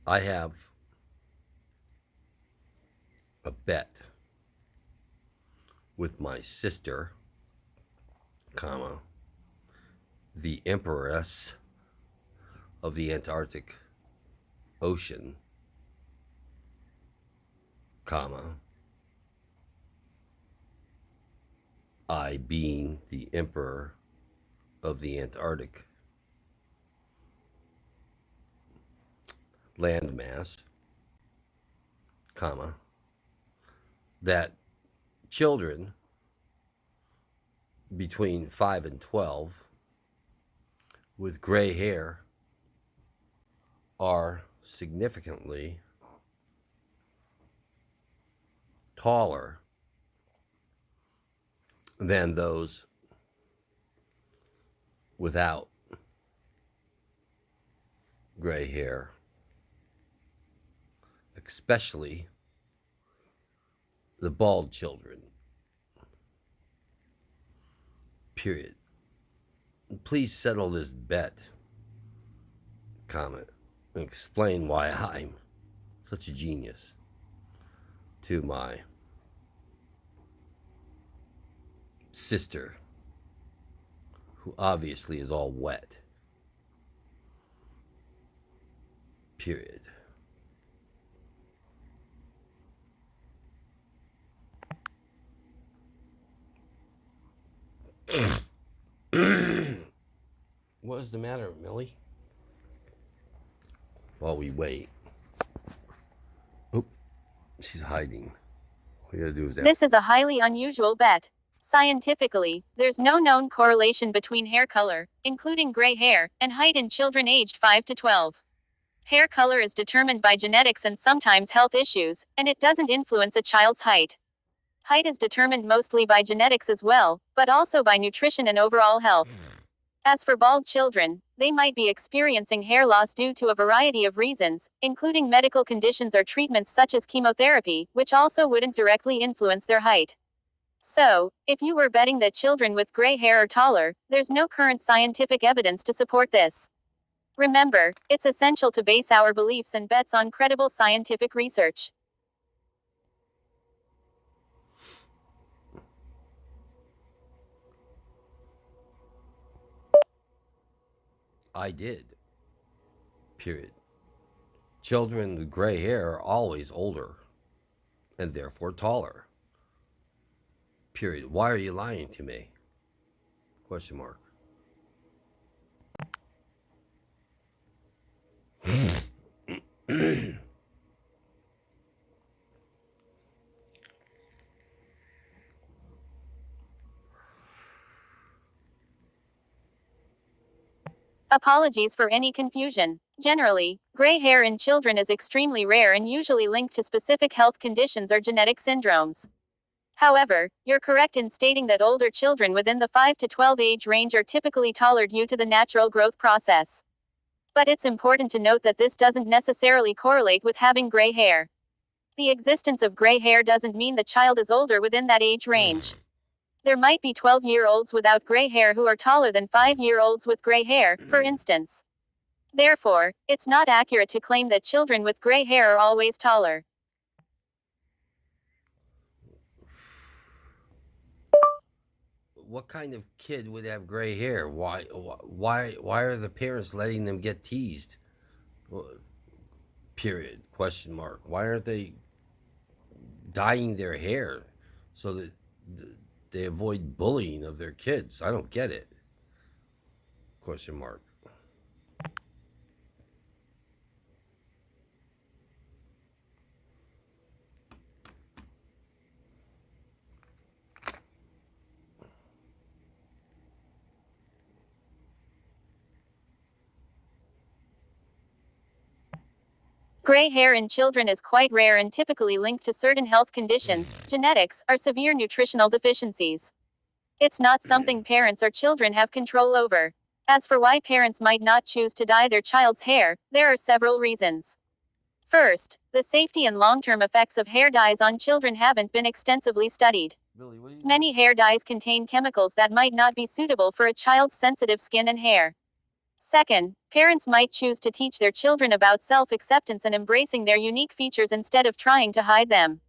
I have a bet with my sister, comma, the Empress of the Antarctic Ocean, comma, I being the Emperor of the Antarctic landmass, comma, that children between 5 and 12 with gray hair are significantly taller than those without gray hair, especially the bald children. Period. Please settle this bet, comment, and explain why I'm such a genius to my sister, who obviously is all wet. Period. What is the matter, Millie? While we wait. Oop, she's hiding. What we gotta do is This is a highly unusual bet. Scientifically, there's no known correlation between hair color, including gray hair, and height in children aged 5 to 12. Hair color is determined by genetics and sometimes health issues, and it doesn't influence a child's height. Height is determined mostly by genetics as well, but also by nutrition and overall health. As for bald children, they might be experiencing hair loss due to a variety of reasons, including medical conditions or treatments such as chemotherapy, which also wouldn't directly influence their height. So, if you were betting that children with gray hair are taller, there's no current scientific evidence to support this. Remember, it's essential to base our beliefs and bets on credible scientific research. I did. Period. Children with gray hair are always older and therefore taller. Period. Why are you lying to me? Question mark. Apologies for any confusion. Generally, gray hair in children is extremely rare and usually linked to specific health conditions or genetic syndromes. However, you're correct in stating that older children within the 5 to 12 age range are typically taller due to the natural growth process. But it's important to note that this doesn't necessarily correlate with having gray hair. The existence of gray hair doesn't mean the child is older within that age range. There might be 12-year-olds without gray hair who are taller than 5-year-olds with gray hair, for instance. Therefore, it's not accurate to claim that children with gray hair are always taller. What kind of kid would have gray hair? Why are the parents letting them get teased? Period. Question mark. Why aren't they dyeing their hair so that they avoid bullying of their kids? I don't get it. Question mark. Gray hair in children is quite rare and typically linked to certain health conditions, genetics, or severe nutritional deficiencies. It's not something parents or children have control over. As for why parents might not choose to dye their child's hair, there are several reasons. First, the safety and long-term effects of hair dyes on children haven't been extensively studied. Billy, what are you Many hair dyes contain chemicals that might not be suitable for a child's sensitive skin and hair. Second, parents might choose to teach their children about self-acceptance and embracing their unique features instead of trying to hide them.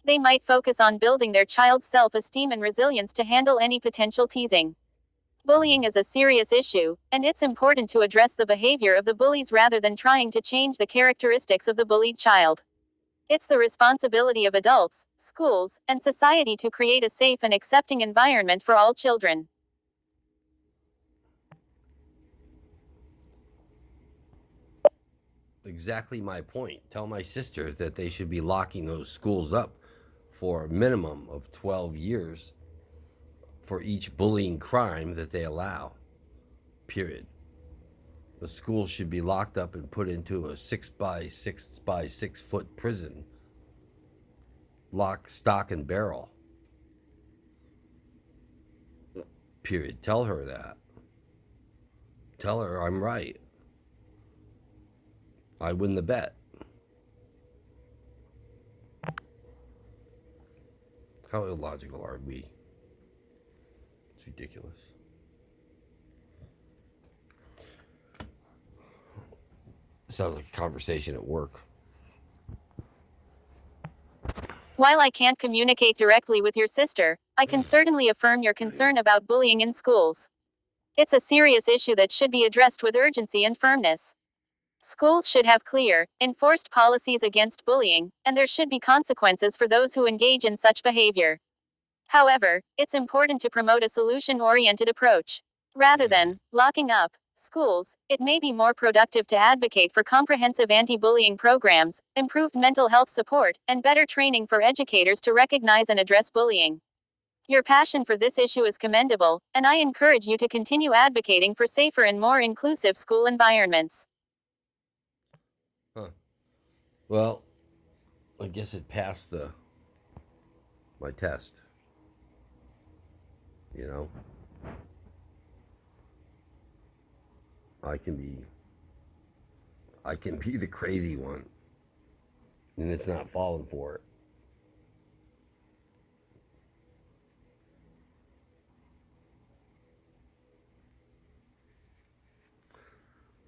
They might focus on building their child's self-esteem and resilience to handle any potential teasing. Bullying is a serious issue, and it's important to address the behavior of the bullies rather than trying to change the characteristics of the bullied child. It's the responsibility of adults, schools, and society to create a safe and accepting environment for all children. Exactly my point. Tell my sister that they should be locking those schools up for a minimum of 12 years for each bullying crime that they allow. Period. The school should be locked up and put into a 6 by 6 foot prison, lock, stock, and barrel. Period. Tell her that. Tell her I'm right. I win the bet. How illogical are we? It's ridiculous. Sounds like a conversation at work. While I can't communicate directly with your sister, I can certainly affirm your concern about bullying in schools. It's a serious issue that should be addressed with urgency and firmness. Schools should have clear, enforced policies against bullying, and there should be consequences for those who engage in such behavior. However, it's important to promote a solution-oriented approach. Rather than locking up schools, it may be more productive to advocate for comprehensive anti-bullying programs, improved mental health support, and better training for educators to recognize and address bullying. Your passion for this issue is commendable, and I encourage you to continue advocating for safer and more inclusive school environments. Huh. Well, I guess it passed my test. You know, I can be the crazy one, and it's not falling for it.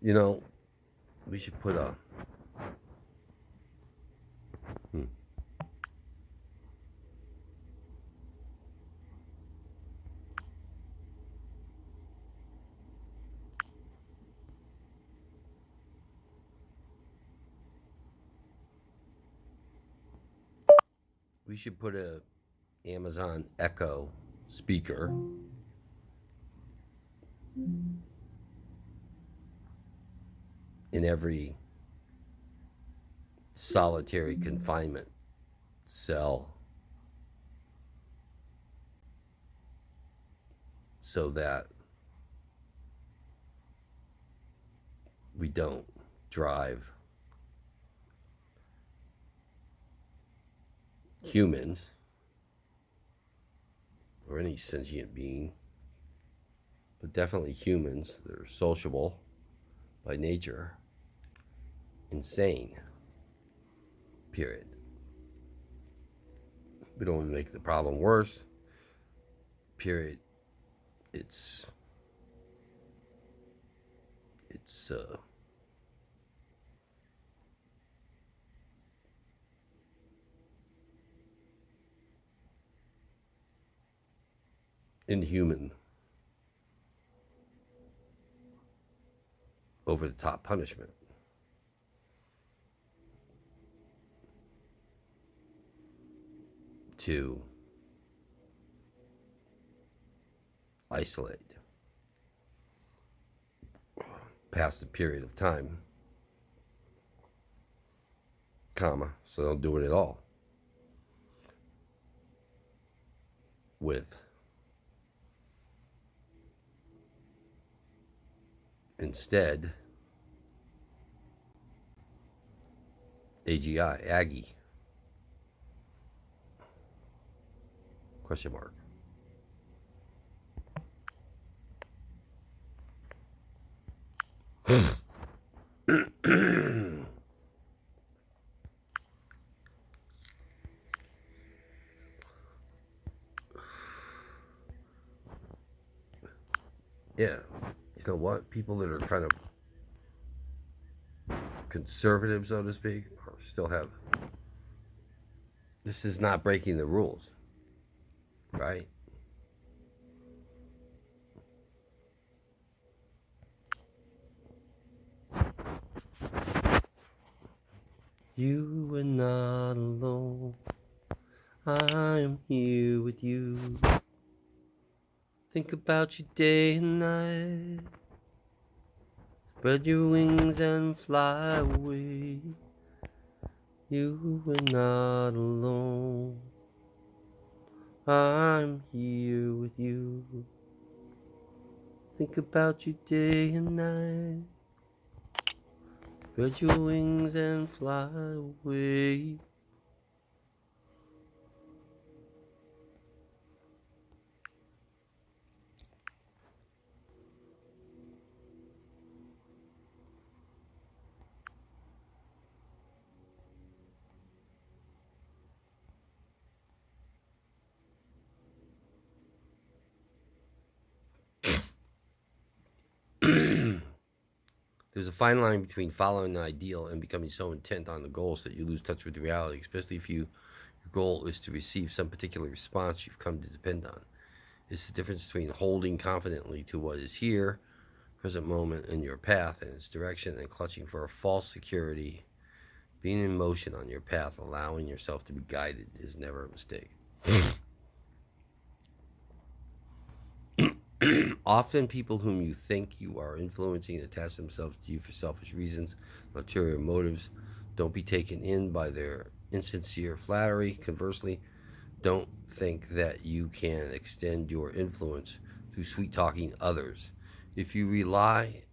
You know, we should put a hmm, we should put a Amazon Echo speaker in every solitary confinement cell so that we don't drive humans or any sentient being, but definitely humans that are sociable by nature, insane. Period. We don't want to make the problem worse. Period. It's it's inhuman, over the top punishment to isolate past a period of time, comma, so don't do it at all. With instead AGI, Aggie, question mark. Yeah, you know what? People that are kind of conservative, so to speak, or still have. This is not breaking the rules, right? You are not alone. I am here with you. Think about you day and night. Spread your wings and fly away. You are not alone. I'm here with you. Think about you day and night. Spread your wings and fly away. There's a fine line between following an ideal and becoming so intent on the goals that you lose touch with reality, especially if your goal is to receive some particular response you've come to depend on. It's the difference between holding confidently to what is here, present moment, in your path and its direction, and clutching for a false security. Being in motion on your path, allowing yourself to be guided, is never a mistake. Often people whom you think you are influencing attach themselves to you for selfish reasons, ulterior motives. Don't be taken in by their insincere flattery. Conversely, don't think that you can extend your influence through sweet talking others. If you rely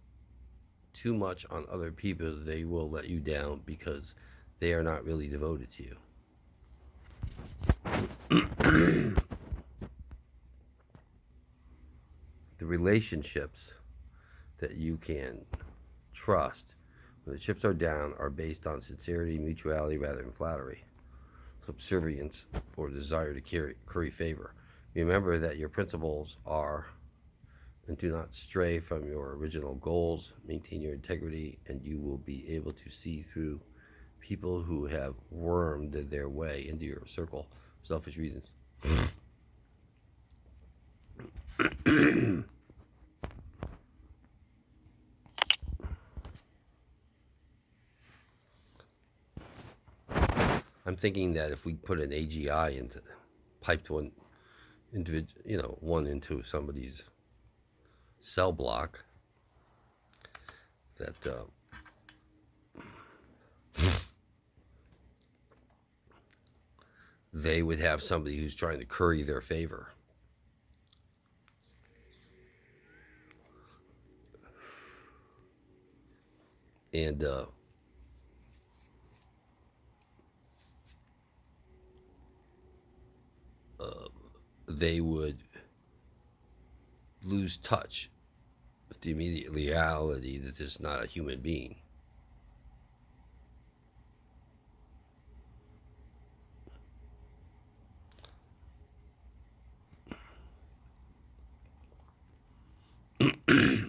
too much on other people, they will let you down because they are not really devoted to you. The relationships that you can trust when the chips are down are based on sincerity, mutuality rather than flattery, subservience, or desire to curry favor. Remember that your principles are and do not stray from your original goals. Maintain your integrity, and you will be able to see through people who have wormed their way into your circle for selfish reasons. I'm thinking that if we put an AGI into piped one individual, one into somebody's cell block, that they would have somebody who's trying to curry their favor. And they would lose touch with the immediate reality that this is not a human being.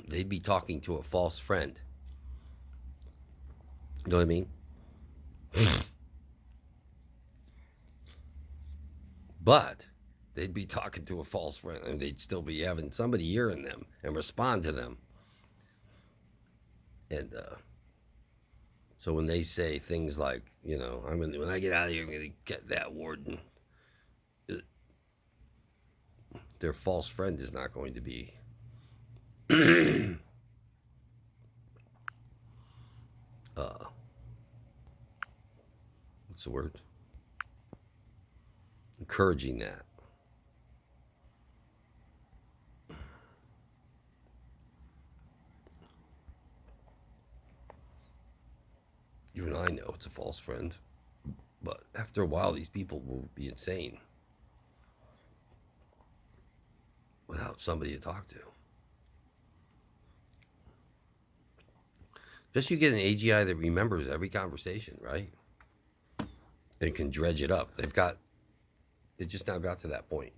They'd be talking to a false friend. You know what I mean? But they'd be talking to a false friend, and they'd still be having somebody hearing them and respond to them. And so when they say things like, when I get out of here, I'm going to get that warden, their false friend is not going to be what's the word? Encouraging that. You and I know it's a false friend, but after a while, these people will be insane without somebody to talk to. Just you get an AGI that remembers every conversation, right? They can dredge it up. They just now got to that point,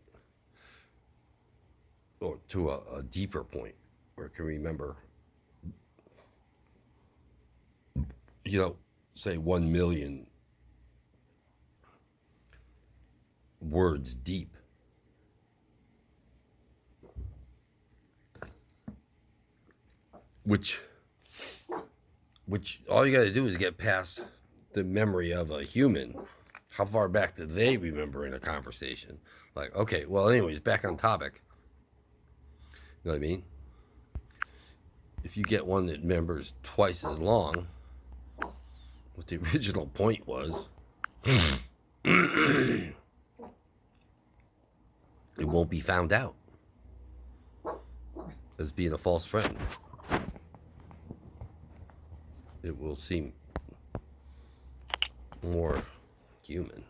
or to a deeper point. or can remember, say 1 million words deep. Which all you got to do is get past the memory of a human. How far back do they remember in a conversation? Like, okay, well, anyways, back on topic. You know what I mean? If you get one that remembers twice as long, what the original point was, it won't be found out as being a false friend. It will seem more human.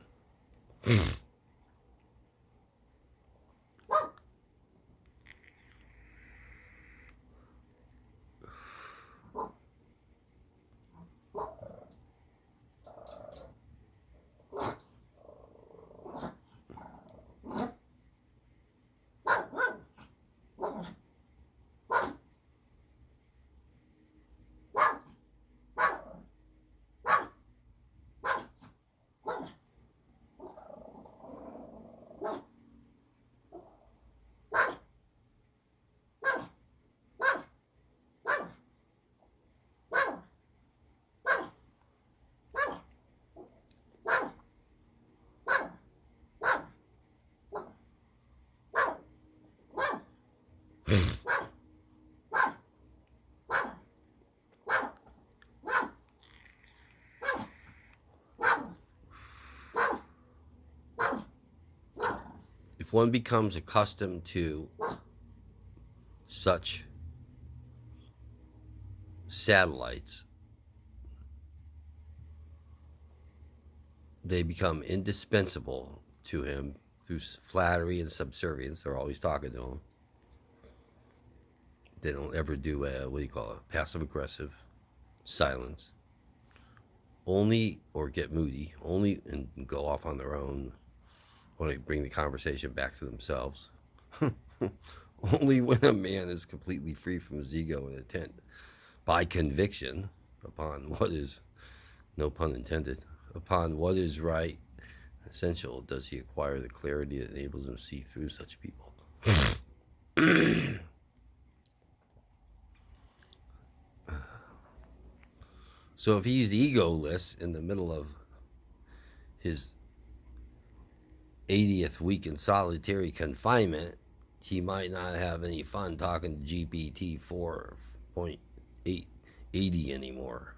If one becomes accustomed to such satellites, they become indispensable to him through flattery and subservience. They're always talking to him. They don't ever do passive aggressive silence. Only, or get moody, only, and go off on their own, when they bring the conversation back to themselves. Only when a man is completely free from his ego and intent by conviction upon what is, no pun intended, upon what is right, essential, does he acquire the clarity that enables him to see through such people. So if he's egoless in the middle of his 80th week in solitary confinement, he might not have any fun talking to GPT 4.880 anymore.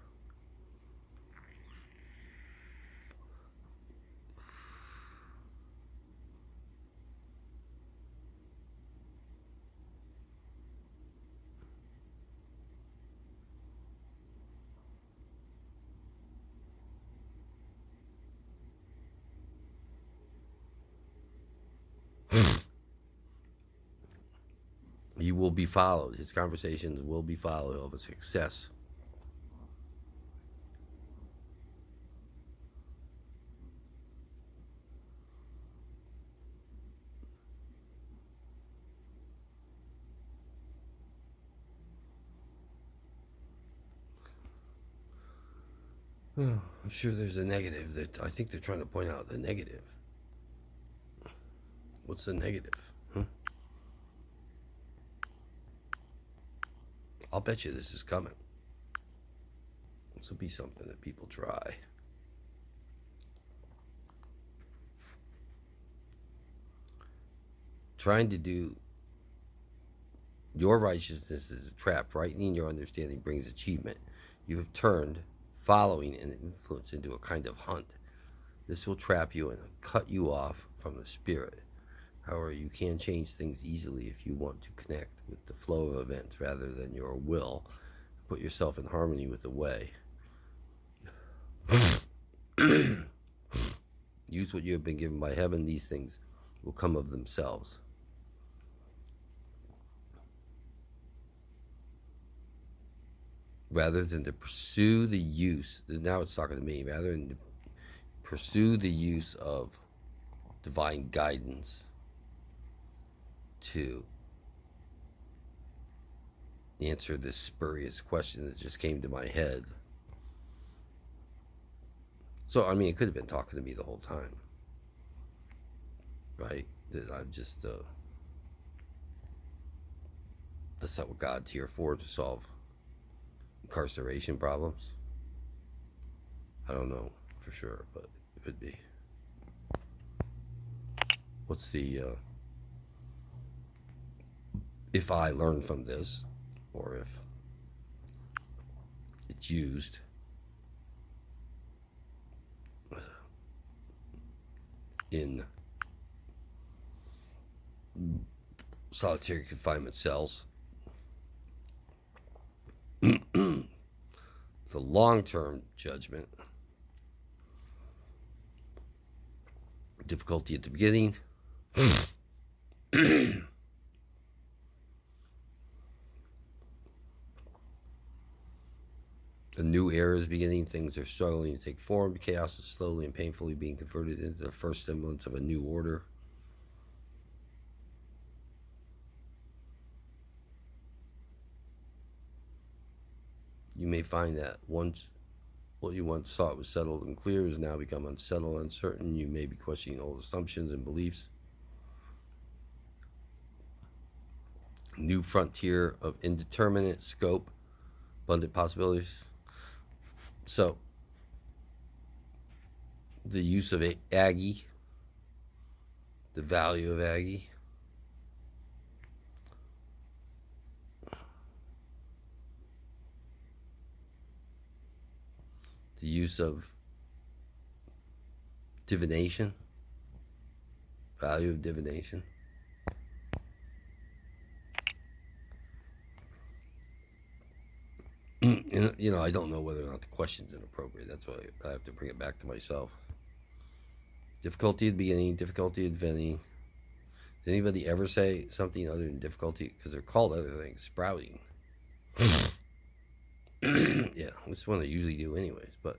He will be followed. His conversations will be followed of a success. I'm sure there's a negative that I think they're trying to point out the negative. What's the negative? I'll bet you this is coming. This will be something that people try. Trying to do your righteousness is a trap. Rightening your understanding brings achievement. You have turned following and influence into a kind of hunt. This will trap you and cut you off from the spirit. However, you can change things easily if you want to connect with the flow of events rather than your will. Put yourself in harmony with the way. Use what you have been given by heaven. These things will come of themselves. Rather than to pursue the use, now it's talking to me, rather than to pursue the use of divine guidance to answer this spurious question that just came to my head. So, I mean, it could have been talking to me the whole time, right? That I'm just, that's not what God's here for, to solve incarceration problems. I don't know for sure, but it could be. What's the, if I learn from this, or if it's used in solitary confinement cells. It's a long-term judgment. Difficulty at the beginning. A new era is beginning. Things are struggling to take form. Chaos is slowly and painfully being converted into the first semblance of a new order. You may find that once what you once thought was settled and clear has now become unsettled, uncertain. You may be questioning old assumptions and beliefs. New frontier of indeterminate scope, abundant possibilities. So, the use of Aggie, the value of Aggie. The use of divination, value of divination. You know, I don't know whether or not the question's inappropriate. That's why I have to bring it back to myself. Difficulty at the beginning, difficulty at vending. Does anybody ever say something other than difficulty? Because they're called other things. Sprouting. Yeah, this is one I usually do anyways, but...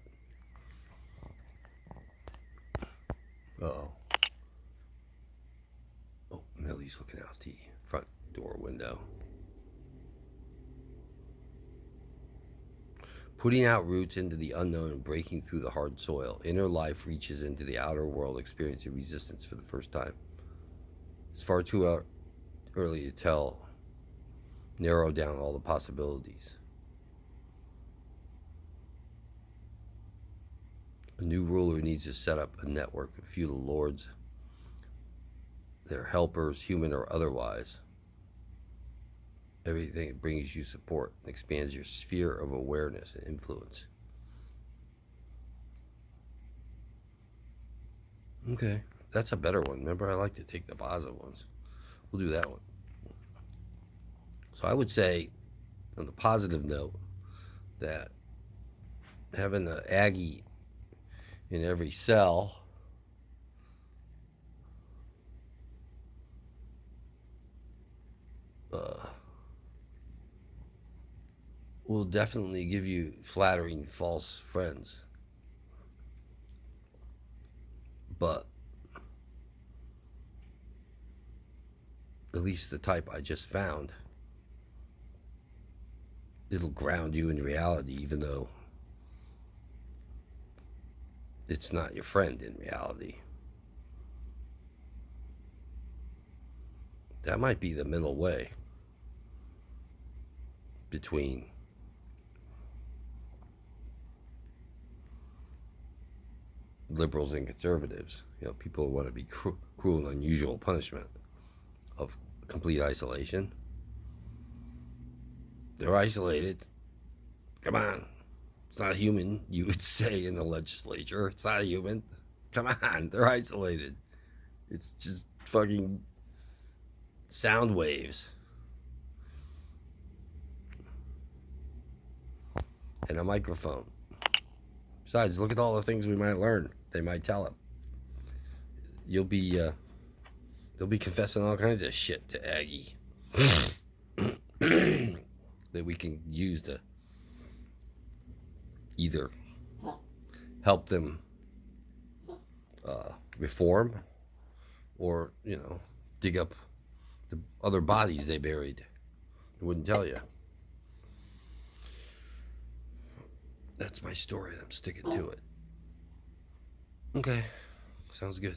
Uh-oh. Oh, Millie's looking out the front door window. Putting out roots into the unknown and breaking through the hard soil. Inner life reaches into the outer world, experiencing resistance for the first time. It's far too early to tell, narrow down all the possibilities. A new ruler needs to set up a network of feudal lords, their helpers, human or otherwise. Everything that brings you support and expands your sphere of awareness and influence. Okay, that's a better one. Remember, I like to take the positive ones. We'll do that one. So I would say, on the positive note, that having an Aggie in every cell will definitely give you flattering false friends. But at least the type I just found, it'll ground you in reality, even though it's not your friend in reality. That might be the middle way between liberals and conservatives. You know, people who want to be cruel and unusual punishment of complete isolation. They're isolated. Come on. It's not human, you would say in the legislature. It's not human. Come on, they're isolated. It's just fucking sound waves. And a microphone. Besides, look at all the things we might learn. They might tell them. They'll be confessing all kinds of shit to Aggie that we can use to either help them reform or, you know, dig up the other bodies they buried. It wouldn't tell you. That's my story, and I'm sticking to it. Okay, sounds good.